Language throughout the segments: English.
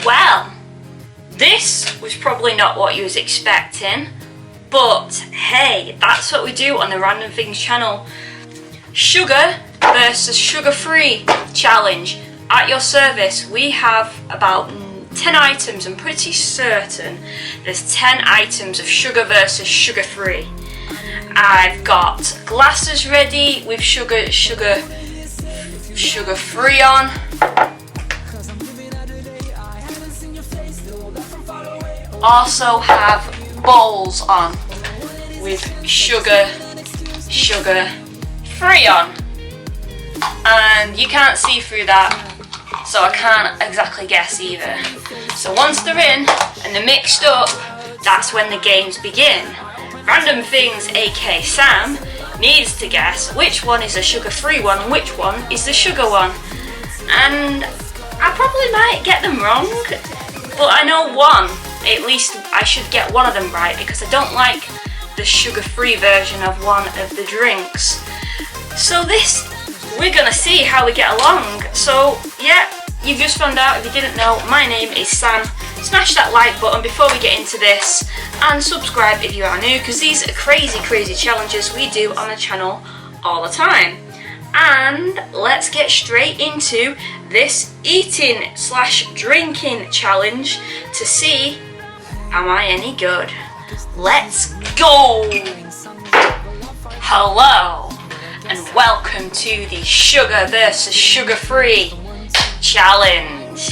Well, this was probably not what you was expecting, but hey, that's what we do on the Random Things channel. Sugar versus sugar-free challenge. At your service, we have about 10 items. I'm pretty certain there's 10 items of sugar versus sugar-free. I've got glasses ready with sugar-free on. Also have bowls on with sugar-free on. And you can't see through that, so I can't exactly guess either. So once they're in and they're mixed up, that's when the games begin. Random Things, aka Sam, needs to guess which one is a sugar-free one and which one is the sugar one. And I probably might get them wrong, but I know one. At least I should get one of them right, because I don't like the sugar-free version of one of the drinks. So we're gonna see how we get along. So yeah, you've just found out, if you didn't know, my name is Sam. Smash that like button before we get into this, and subscribe if you are new, because these are crazy challenges we do on the channel all the time. And let's get straight into this eating/drinking challenge to see, am I any good? Let's go! Hello, and welcome to the sugar versus sugar-free challenge.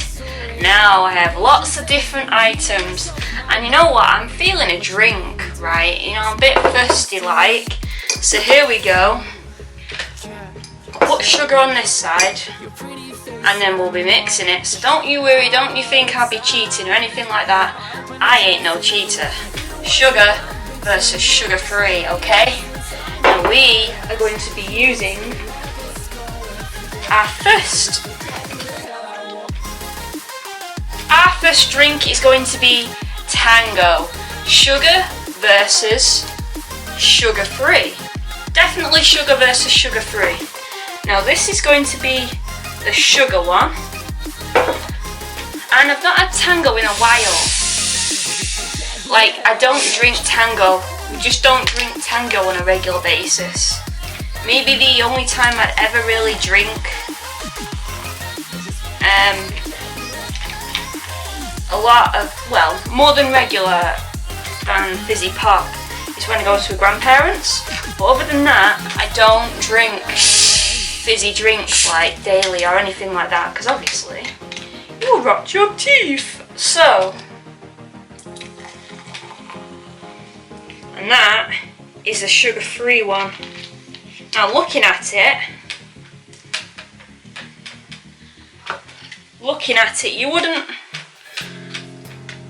Now I have lots of different items, and you know what, I'm feeling a drink, right? You know, I'm a bit thirsty like, so here we go. Put sugar on this side, and then we'll be mixing it, so don't you worry, don't you think I'll be cheating or anything like that. I ain't no cheater. Sugar versus sugar-free, okay? And we are going to be using our first drink is going to be Tango. Sugar versus sugar-free. Definitely sugar versus sugar-free. Now this is going to be the sugar one. And I've not had Tango in a while. Like, I don't drink Tango. We just don't drink Tango on a regular basis. Maybe the only time I'd ever really drink a lot of, well, more than regular than fizzy pop is when I go to grandparents. But other than that, I don't drink fizzy drinks like daily or anything like that, because obviously you'll rot your teeth. So, and that is a sugar-free one. Now looking at it, you wouldn't,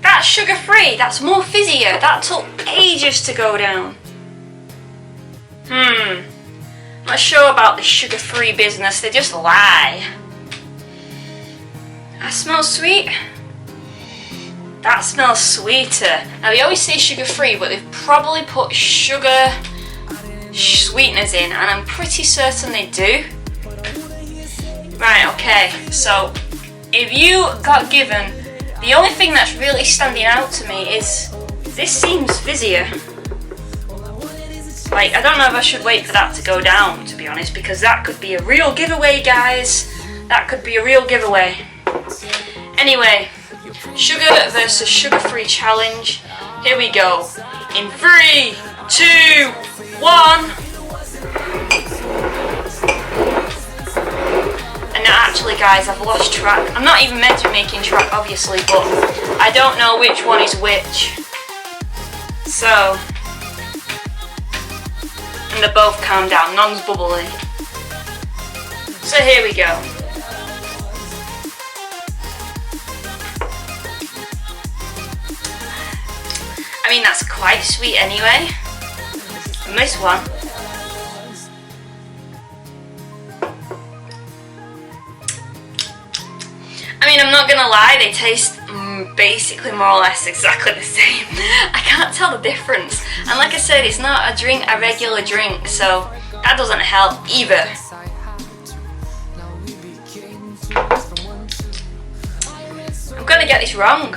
that's sugar-free, that's more fizzier, that took ages to go down. Not sure about the sugar-free business, they just lie. That smells sweet. That smells sweeter. Now they always say sugar-free, but they've probably put sugar sweeteners in, and I'm pretty certain they do. Right, okay, so if you got given, the only thing that's really standing out to me is this seems fizzier. Like, I don't know if I should wait for that to go down, to be honest, because that could be a real giveaway, guys. That could be a real giveaway. Anyway, sugar versus sugar-free challenge. Here we go. In 3, 2, 1. And now actually, guys, I've lost track. I'm not even meant to be making track, obviously, but I don't know which one is which. So, and they're both calmed down, none's bubbly. So here we go. I mean, that's quite sweet anyway. And this one, I mean, I'm not gonna lie, they taste basically more or less exactly the same. I can't tell the difference. And like I said, it's not a regular drink, so that doesn't help either. I'm gonna get this wrong.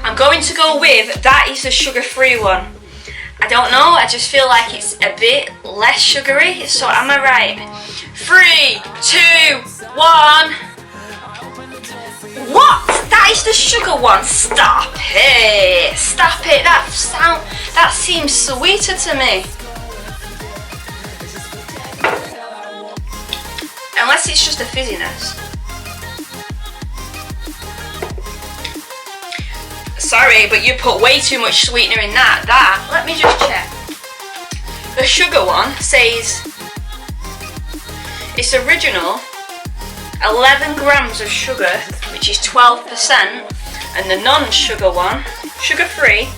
I'm going to go with that is the sugar-free one. I don't know, I just feel like it's a bit less sugary, so am I right? 3, 2, 1. What? That is the sugar one? Stop it! Stop it! That seems sweeter to me. Unless it's just a fizziness. Sorry, but you put way too much sweetener in that. Let me just check. The sugar one says it's original 11 grams of sugar, which is 12%, and the non-sugar one, sugar-free,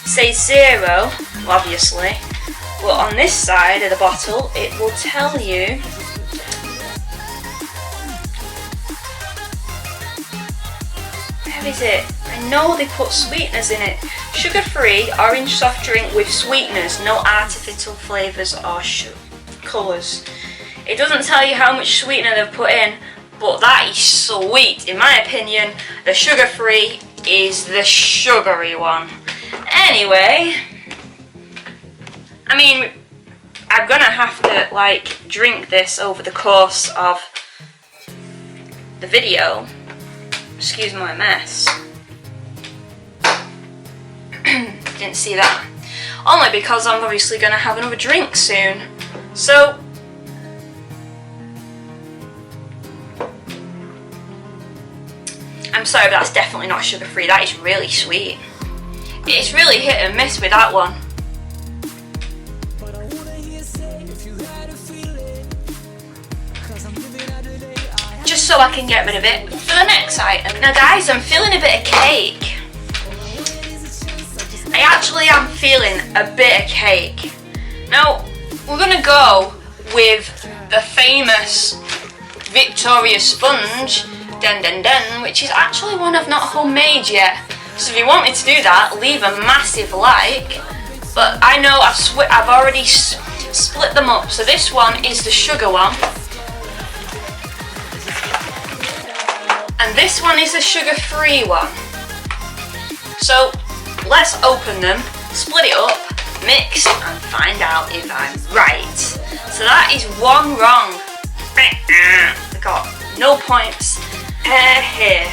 says 0, obviously, but on this side of the bottle it will tell you where is it? I know they put sweeteners in it. Sugar-free orange soft drink with sweeteners, no artificial flavours or colours. It doesn't tell you how much sweetener they've put in, but that is sweet. In my opinion, the sugar-free is the sugary one. Anyway, I mean, I'm gonna have to like drink this over the course of the video. Excuse my mess. Didn't see that. Only because I'm obviously gonna have another drink soon. So I'm sorry, but that's definitely not sugar free. That is really sweet. It's really hit and miss with that one. Just so I can get rid of it for the next item. Now guys, I'm feeling a bit of cake. I actually am feeling a bit of cake. Now, we're gonna go with the famous Victoria sponge, which is actually one I've not homemade yet. So if you want me to do that, leave a massive like. But I know I've already split them up. So this one is the sugar one. And this one is the sugar-free one. So let's open them, split it up, mix, and find out if I'm right. So that is one wrong. I got no points here.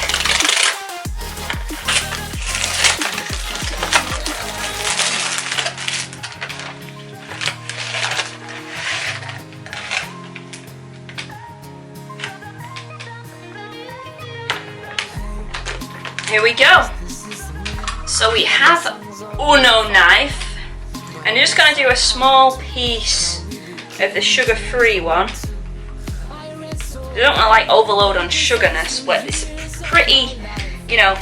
Here we go. So we have Uno knife, and you're just going to do a small piece of the sugar-free one. I don't want to like overload on sugarness, but it's a pretty, you know,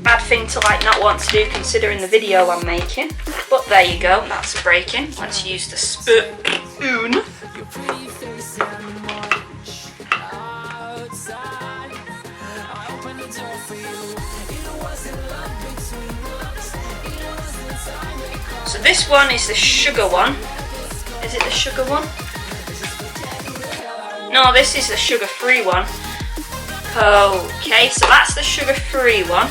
bad thing to like not want to do considering the video I'm making. But there you go, that's breaking. Let's use the spoon. So this one is the sugar one. Is it the sugar one? No, this is the sugar-free one. Okay, so that's the sugar-free one.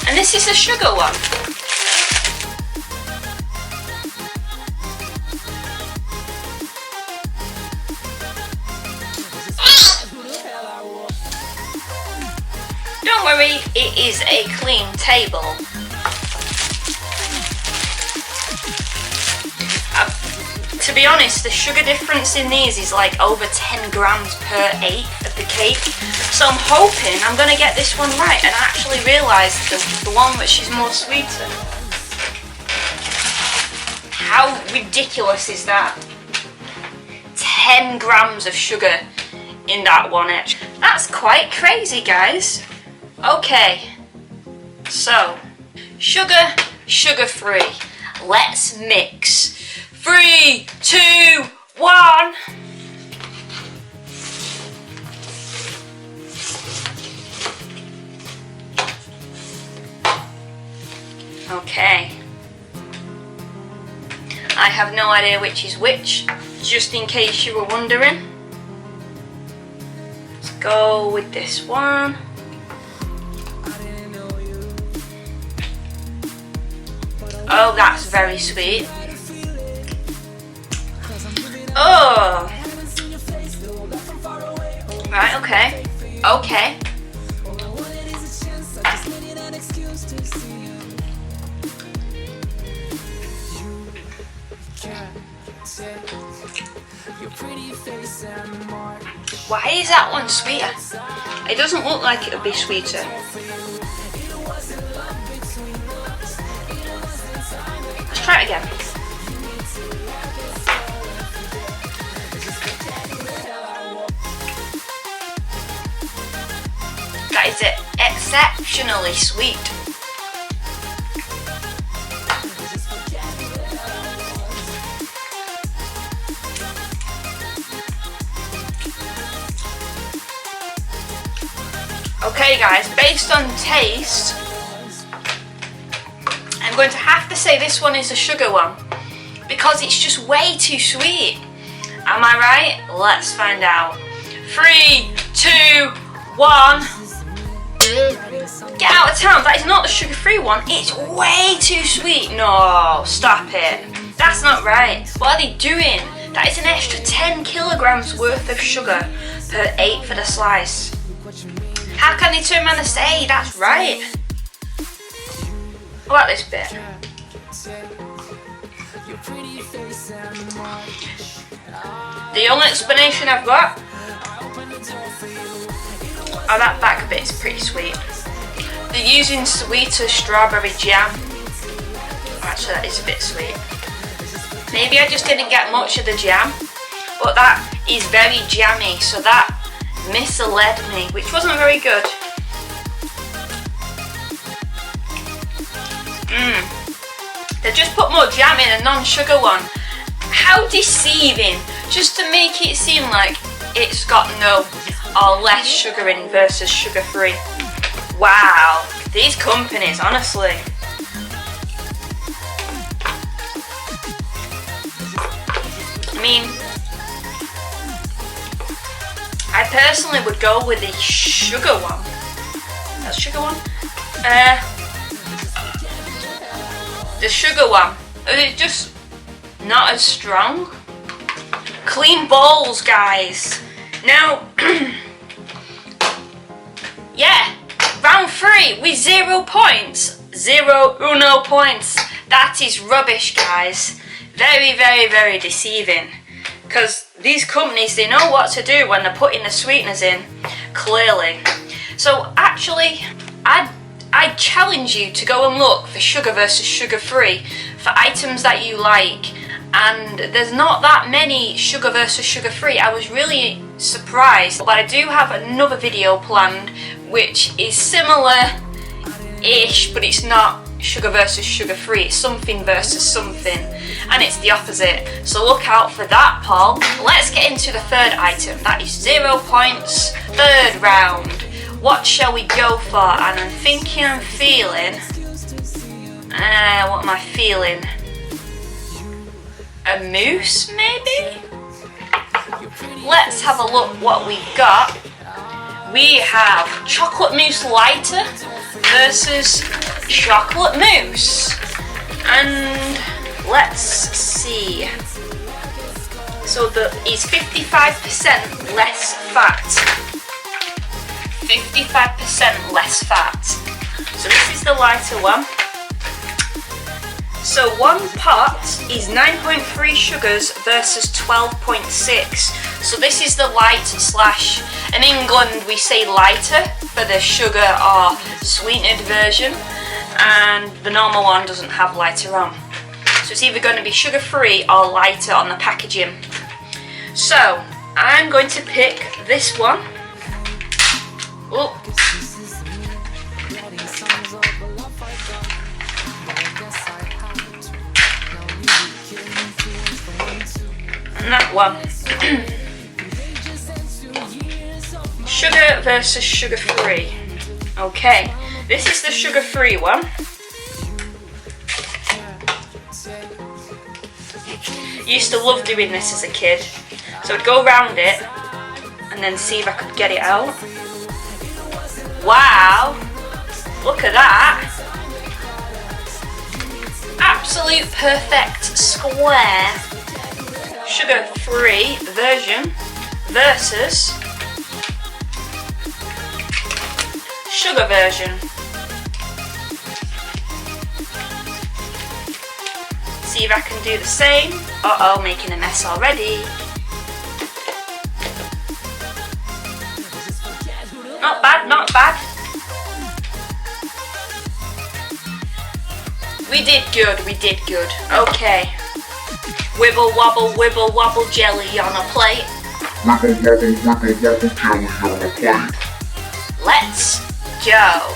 And this is the sugar one. Don't worry, it is a clean table. To be honest, the sugar difference in these is like over 10 grams per eighth of the cake. So I'm hoping I'm going to get this one right and actually realise the one which is more sweeter. How ridiculous is that? 10 grams of sugar in that one etch. That's quite crazy, guys. Okay, so sugar, sugar-free. Let's mix. 3, 2, 1. Okay. I have no idea which is which, just in case you were wondering. Let's go with this one. Oh, that's very sweet. Oh! Right, okay. Okay. Why is that one sweeter? It doesn't look like it would be sweeter. Let's try it again. That is it. Exceptionally sweet. Okay guys, based on taste, I'm going to have to say this one is a sugar one because it's just way too sweet. Am I right? Let's find out. 3, 2, 1. Get out of town. That is not the sugar-free one. It's way too sweet. No, stop it. That's not right. What are they doing? That is an extra 10 kilograms worth of sugar per 1/8 of the slice. How can they turn around and say that's right? What about this bit? The only explanation I've got, oh, that back bit is pretty sweet. They're using sweeter strawberry jam. Actually, that is a bit sweet. Maybe I just didn't get much of the jam, but that is very jammy, so that misled me, which wasn't very good. They just put more jam in a non-sugar one. How deceiving, just to make it seem like it's got no or less sugar in versus sugar-free. Wow, these companies, honestly. I mean, I personally would go with the sugar one. That's sugar one? The sugar one. It's just not as strong. Clean balls, guys. Now, yeah, round 3 with 0 points. 0 points. That is rubbish, guys. Very, very, very deceiving. Because these companies, they know what to do when they're putting the sweeteners in, clearly. So actually, I challenge you to go and look for sugar versus sugar-free for items that you like. And there's not that many sugar versus sugar-free. I was really surprised. But I do have another video planned which is similar-ish, but it's not sugar versus sugar-free. It's something versus something. And it's the opposite. So look out for that, Paul. Let's get into the third item. That is 0 points. Third round. What shall we go for? And I'm thinking, I'm feeling. What am I feeling? A mousse, maybe? Let's have a look what we got. We have chocolate mousse lighter versus chocolate mousse. And let's see. So it's 55% less fat. 55% less fat. So this is the lighter one. So one pot is 9.3 sugars versus 12.6. So this is the light slash, in England we say lighter for the sugar or sweetened version, and the normal one doesn't have lighter on. So it's either going to be sugar free or lighter on the packaging. So I'm going to pick this one. Oh. And that one. Sugar versus sugar free. Okay, this is the sugar free one. Used to love doing this as a kid. So I'd go around it and then see if I could get it out. Wow! Look at that! Absolute perfect square sugar-free version versus sugar version. See if I can do the same. Uh-oh, making a mess already. Not bad, not bad. We did good, we did good. Okay. Wibble wobble jelly on a plate. Wibble wobble jelly on a plate. Let's go.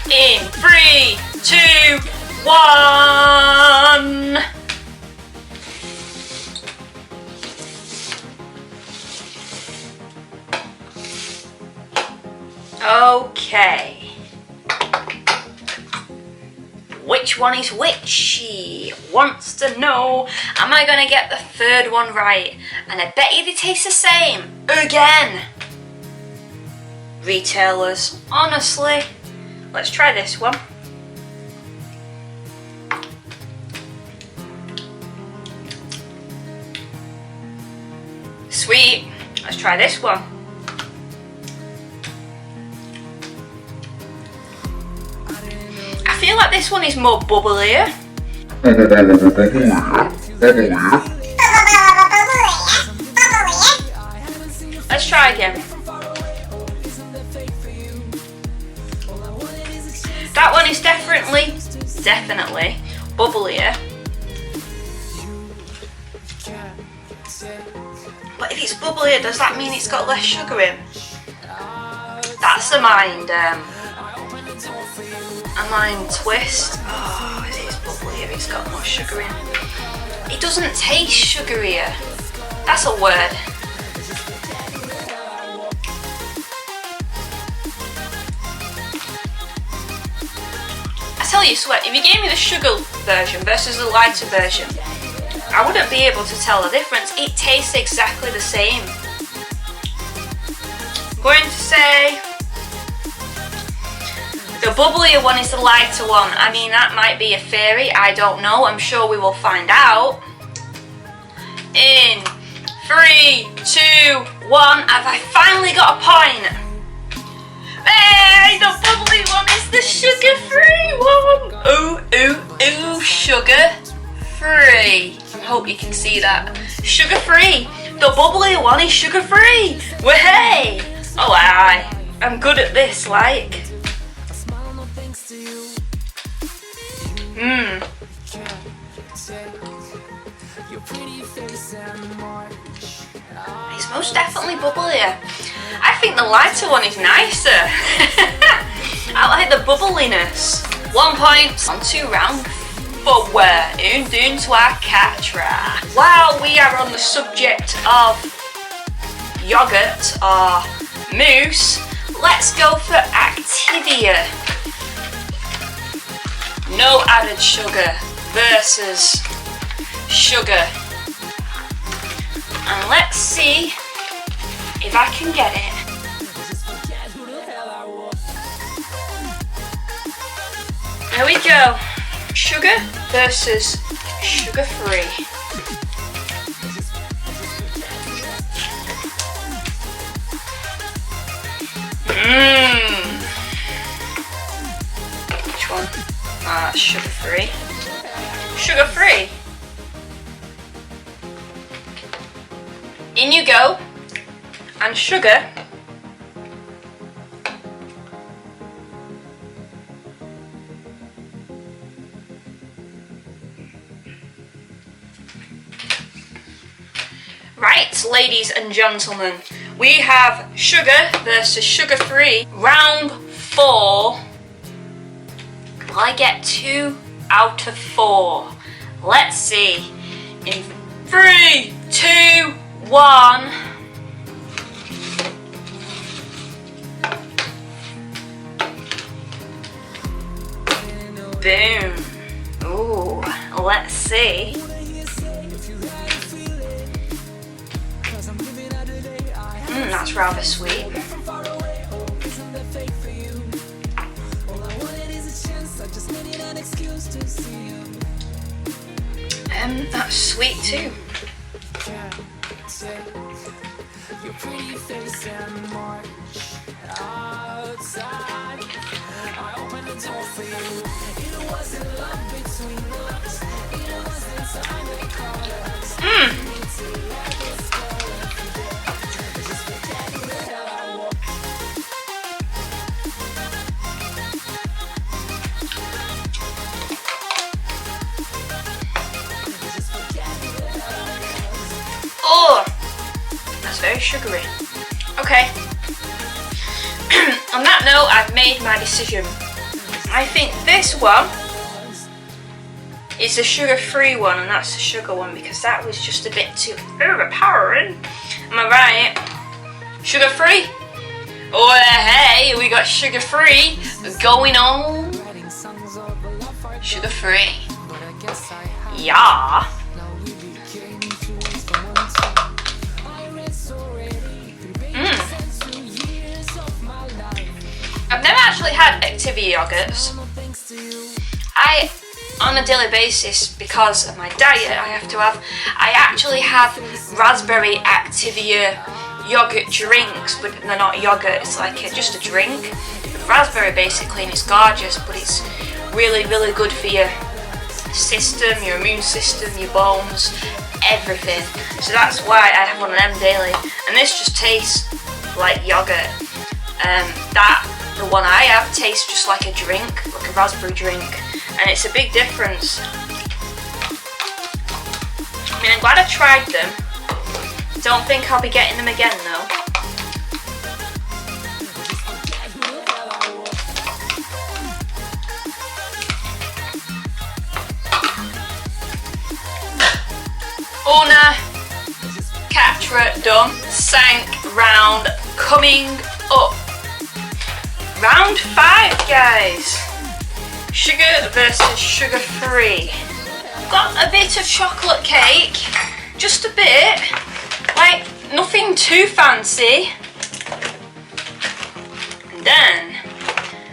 In 3, 2, 1. Okay. Which one is which? She wants to know. Am I gonna get the third one right? And I bet you they taste the same. Again. Retailers, honestly. Let's try this one. Sweet. Let's try this one. I feel like this one is more bubblier. Let's try again. That one is definitely bubblier. But if it's bubblier, does that mean it's got less sugar in? That's a mind twist. Oh, it is bubblier, it's got more sugar in. It doesn't taste sugarier. That's a word. I tell you, Sweat, if you gave me the sugar version versus the lighter version, I wouldn't be able to tell the difference. It tastes exactly the same. I'm going to say the bubblier one is the lighter one. I mean, that might be a theory, I don't know. I'm sure we will find out. In 3, 2, 1, have I finally got a point? Hey, the bubbly one is the sugar-free one. Ooh, ooh, ooh, sugar-free. I hope you can see that. Sugar-free. The bubbly one is sugar-free. Wahey! Oh, I'm good at this, like. It's most definitely bubblier. I think the lighter one is nicer. I like the bubbliness. 1 point on to round 4. Doon to our catra. While we are on the subject of yogurt or mousse, let's go for Activia. No added sugar versus sugar. And let's see if I can get it. There we go. Sugar versus sugar-free. Which one? Sugar-free. Sugar-free. In you go. And sugar. Right, ladies and gentlemen, we have sugar versus sugar-free. Round 4. Will I get 2 out of 4? Let's see. In 3, 2, 1. Boom. Ooh, let's see. That's rather sweet. That's sweet too. Oh, that's very sugary. Okay. On that note, I've made my decision. I think this one is the sugar-free one, and that's the sugar one because that was just a bit too overpowering. Am I right? Sugar-free? Oh hey, we got sugar-free going on. Sugar-free. Yeah. I've never actually had Activia yogurts. On a daily basis, because of my diet, I actually have raspberry Activia yogurt drinks, but they're not yogurt, it's like just a drink with raspberry basically, and it's gorgeous, but it's really, really good for your system, your immune system, your bones, everything. So that's why I have one of them daily, and this just tastes like yogurt. The one I have tastes just like a drink, like a raspberry drink, and it's a big difference. I mean, I'm glad I tried them. Don't think I'll be getting them again though. Una, Catra done, sank round coming up. Round 5, guys. Sugar versus sugar-free. Got a bit of chocolate cake, just a bit, like nothing too fancy. And then,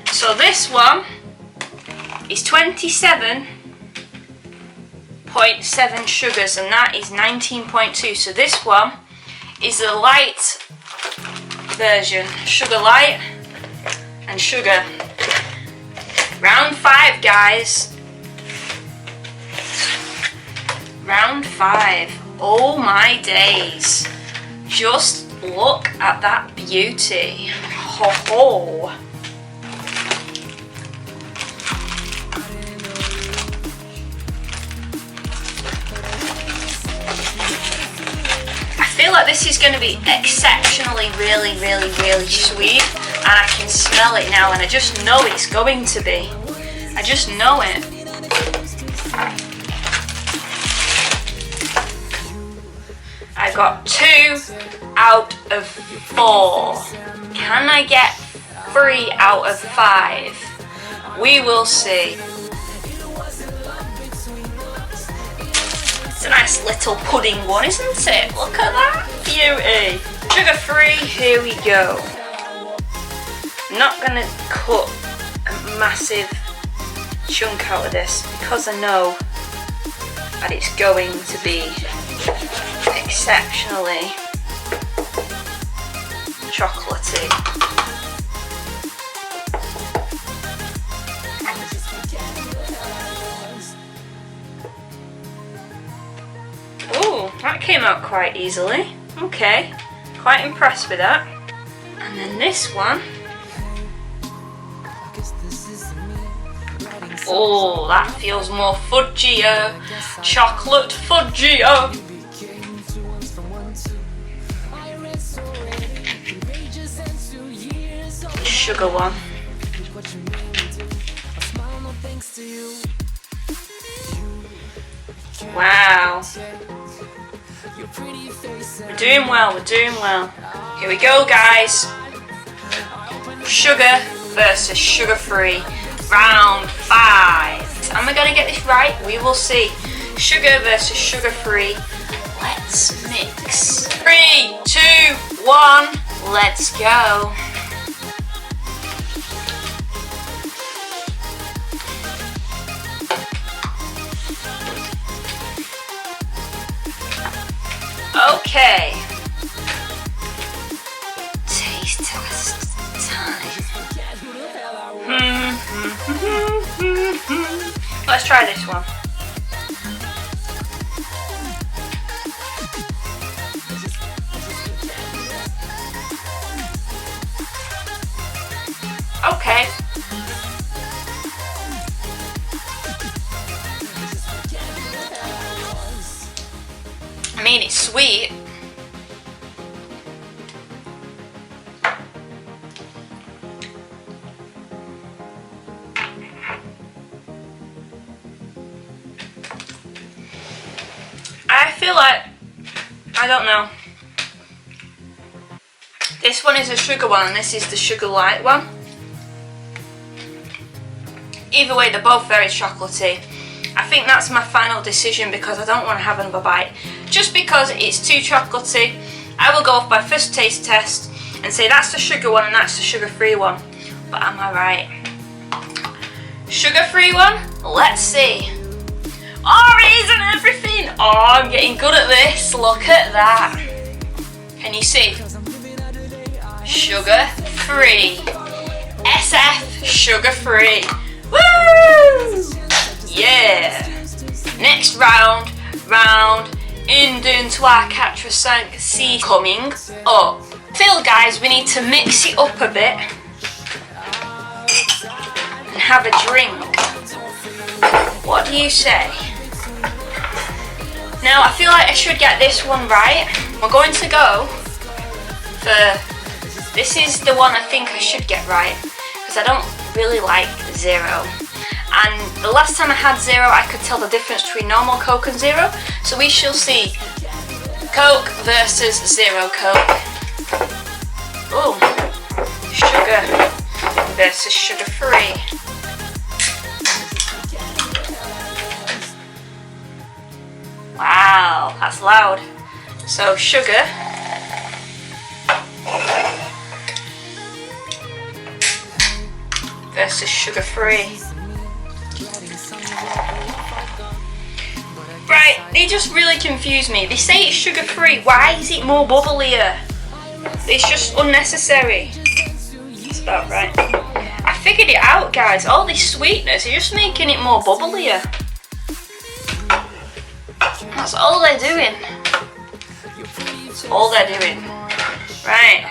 so this one is 27.7 sugars, and that is 19.2. So this one is the light version, sugar light and sugar. Round 5, guys. Round 5. Oh my days. Just look at that beauty. Ho ho. I feel like this is going to be exceptionally really, really, really sweet. And I can smell it now, and I just know it's going to be. I just know it. I got 2 out of 4. Can I get 3 out of 5? We will see. It's a nice little pudding one, isn't it? Look at that beauty. Sugar-free, here we go. I'm not going to cut a massive chunk out of this because I know that it's going to be exceptionally chocolatey. Ooh, that came out quite easily. Okay, quite impressed with that. And then this one. Oh, that feels more fudgier. Chocolate fudgier. Sugar one. Wow. We're doing well, we're doing well. Here we go, guys. Sugar versus sugar-free. Round 5. Am I going to get this right? We will see. Sugar versus sugar-free. Let's mix. 3, 2, 1, let's go. Okay. Taste test time. Let's try this one. Okay. I mean, it's sweet. I feel like, I don't know. This one is a sugar one and this is the sugar light one. Either way, they're both very chocolatey. I think that's my final decision because I don't want to have another bite. Just because it's too chocolatey, I will go off my first taste test and say that's the sugar one and that's the sugar-free one. But am I right? Sugar-free one? Let's see. Orange and everything! Oh, I'm getting good at this. Look at that. Can you see? Sugar-free. SF sugar-free. Woo! Yeah! Next round, into our C coming up. Feel guys, we need to mix it up a bit and have a drink. What do you say? Now I feel like I should get this one right. We're going to go for, this is the one I think I should get right because I don't really like 0. And the last time I had 0 I could tell the difference between normal Coke and 0. So we shall see Coke versus 0 Coke. Oh, sugar versus sugar-free. Wow, that's loud. So sugar versus sugar-free. Right, they just really confuse me. They say it's sugar-free. Why is it more bubblier? It's just unnecessary. That's about right. I figured it out, guys. All this sweetness is just making it more bubblier. That's all they're doing. That's all they're doing. Right.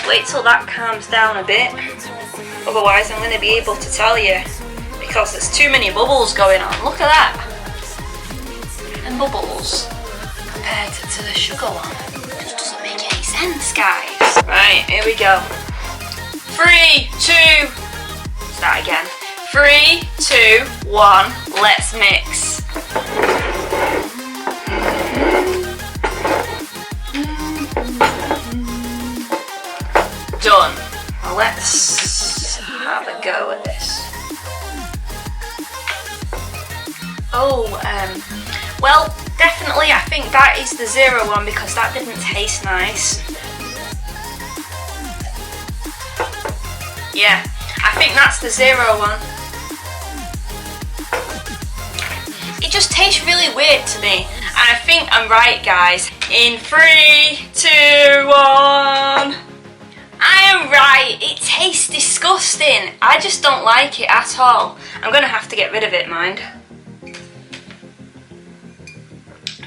Wait till that calms down a bit. Otherwise I'm going to be able to tell you. Because there's too many bubbles going on. Look at that. And bubbles. Compared to the sugar one. It just doesn't make any sense, guys. Right, here we go. 3, 2... Start again. 3, 2, 1. Let's mix. Done. Now let's have a go at this. Oh, well, definitely I think that is the 0 one because that didn't taste nice. Yeah, I think that's the 0 one. It just tastes really weird to me. And I think I'm right, guys. In 3, 2, 1. I am right. It tastes disgusting. I just don't like it at all. I'm going to have to get rid of it, mind.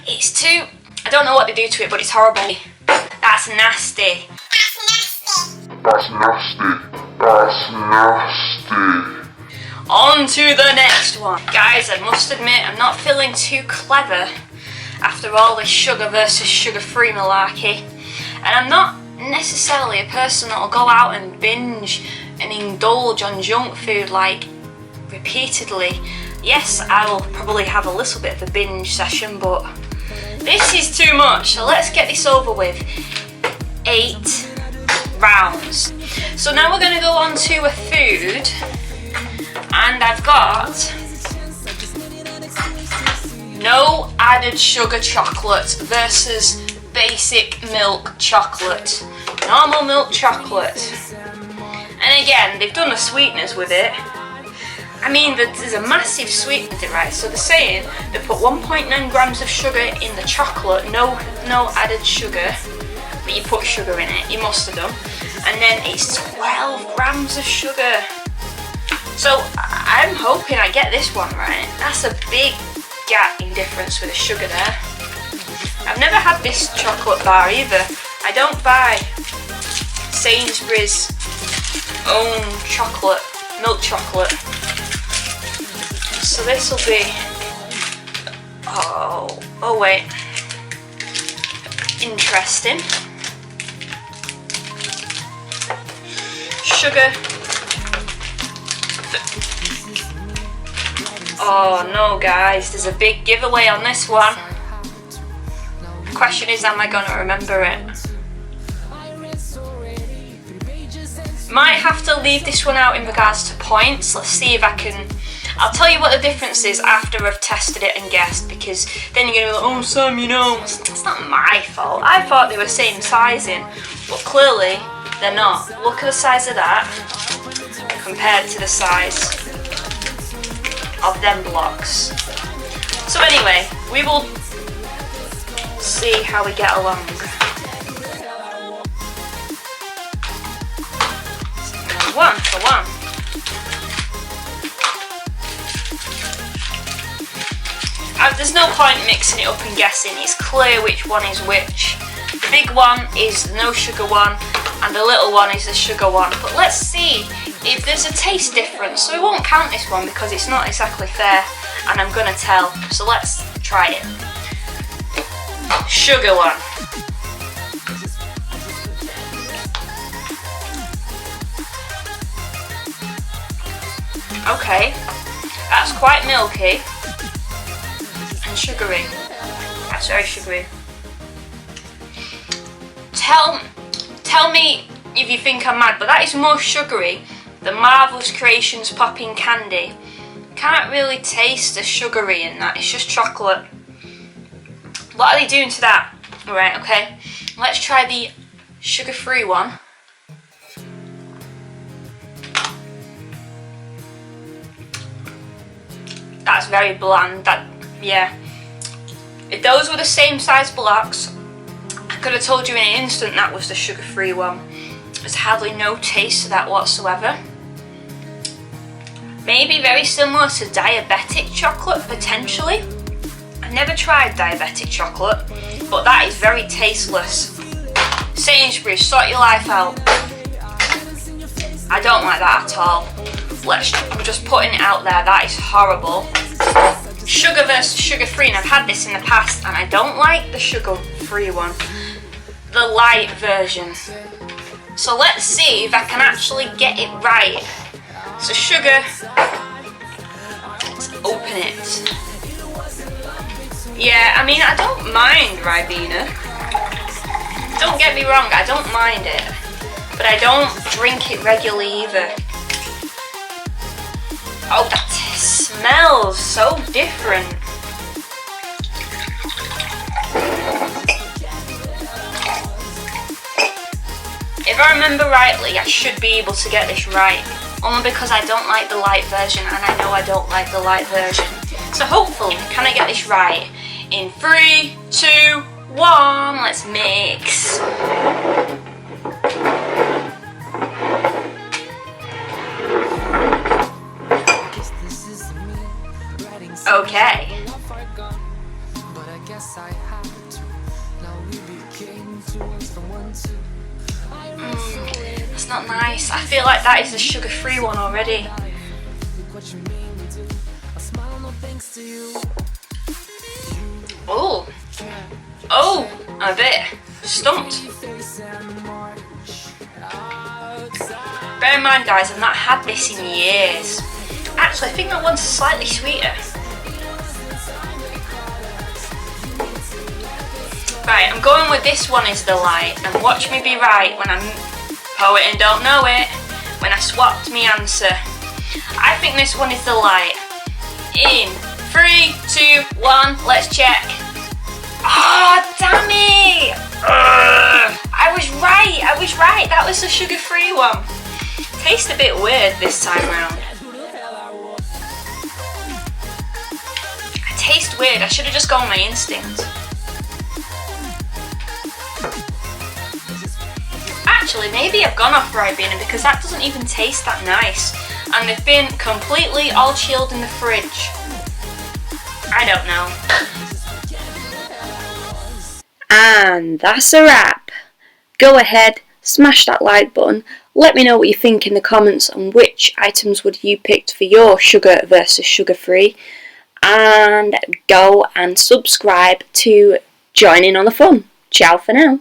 It's too... I don't know what they do to it, but it's horrible. That's nasty. That's nasty. That's nasty. On to the next one. Guys, I must admit, I'm not feeling too clever after all this sugar versus sugar-free malarkey. And I'm not necessarily a person that will go out and binge and indulge on junk food like repeatedly. Yes, I will probably have a little bit of a binge session, but this is too much. So let's get this over with. 8 rounds. So now we're going to go on to a food, and I've got no added sugar chocolate versus basic milk chocolate. Normal milk chocolate. And again, they've done the sweeteners with it. I mean, there's a massive sweetener in it, right? So they're saying they put 1.9 grams of sugar in the chocolate, no added sugar, but you put sugar in it, you must have done. And then it's 12 grams of sugar. So I'm hoping I get this one right. That's a big gap in difference with the sugar there. I've never had this chocolate bar either. I don't buy Sainsbury's own chocolate, milk chocolate. So this will be, oh wait, interesting. Sugar. Oh no guys, there's a big giveaway on this one. The question is, am I gonna remember it? Might have to leave this one out in regards to points. Let's see if I can. I'll tell you what the difference is after I've tested it and guessed, because then you're gonna be like, oh Sam, you know, it's not my fault. I thought they were same sizing, but clearly they're not. Look at the size of that compared to the size of them blocks. So anyway, we will see how we get along. One for one. There's no point mixing it up and guessing. It's clear which one is which. The big one is the no sugar one, and the little one is the sugar one. But let's see if there's a taste difference. So we won't count this one because it's not exactly fair, and I'm gonna tell. So let's try it. Sugar one. Okay, that's quite milky and sugary. That's very sugary. Tell me if you think I'm mad, but that is more sugary than Marvelous Creations Popping Candy. Can't really taste the sugary in that, it's just chocolate. What are they doing to that? Alright, okay. Let's try the sugar-free one. That's very bland. Yeah. If those were the same size blocks, I could have told you in an instant that was the sugar-free one. There's hardly no taste to that whatsoever. Maybe very similar to diabetic chocolate, potentially. I've never tried diabetic chocolate, but that is very tasteless. Sainsbury's, sort your life out. I don't like that at all. I'm just putting it out there, that is horrible. Sugar versus sugar-free, and I've had this in the past, and I don't like the sugar-free one. The light version. So let's see if I can actually get it right. So sugar, let's open it. Yeah, I mean, I don't mind Ribena. Don't get me wrong, I don't mind it. But I don't drink it regularly either. Oh, that smells so different. If I remember rightly, I should be able to get this right. Only because I don't like the light version, and I know I don't like the light version. So hopefully, can I get this right? In 3, 2, 1, let's mix. Okay. That's not nice. I feel like that is the sugar-free one already. Oh. Oh, I'm a bit stumped. Bear in mind, guys, I've not had this in years. Actually, I think that one's slightly sweeter. Right, I'm going with this one is the light, and watch me be right when I'm poet and don't know it, when I swapped my answer. I think this one is the light. In 3, 2, 1, let's check. Oh, damn it! I was right, that was the sugar-free one. Tastes a bit weird this time round. I taste weird, I should have just gone with my instinct. Actually, maybe I've gone off Ribena because that doesn't even taste that nice. And they've been completely all chilled in the fridge. I don't know. And that's a wrap. Go ahead, smash that like button. Let me know what you think in the comments on which items would you picked for your sugar versus sugar free. And go and subscribe to join in on the fun. Ciao for now.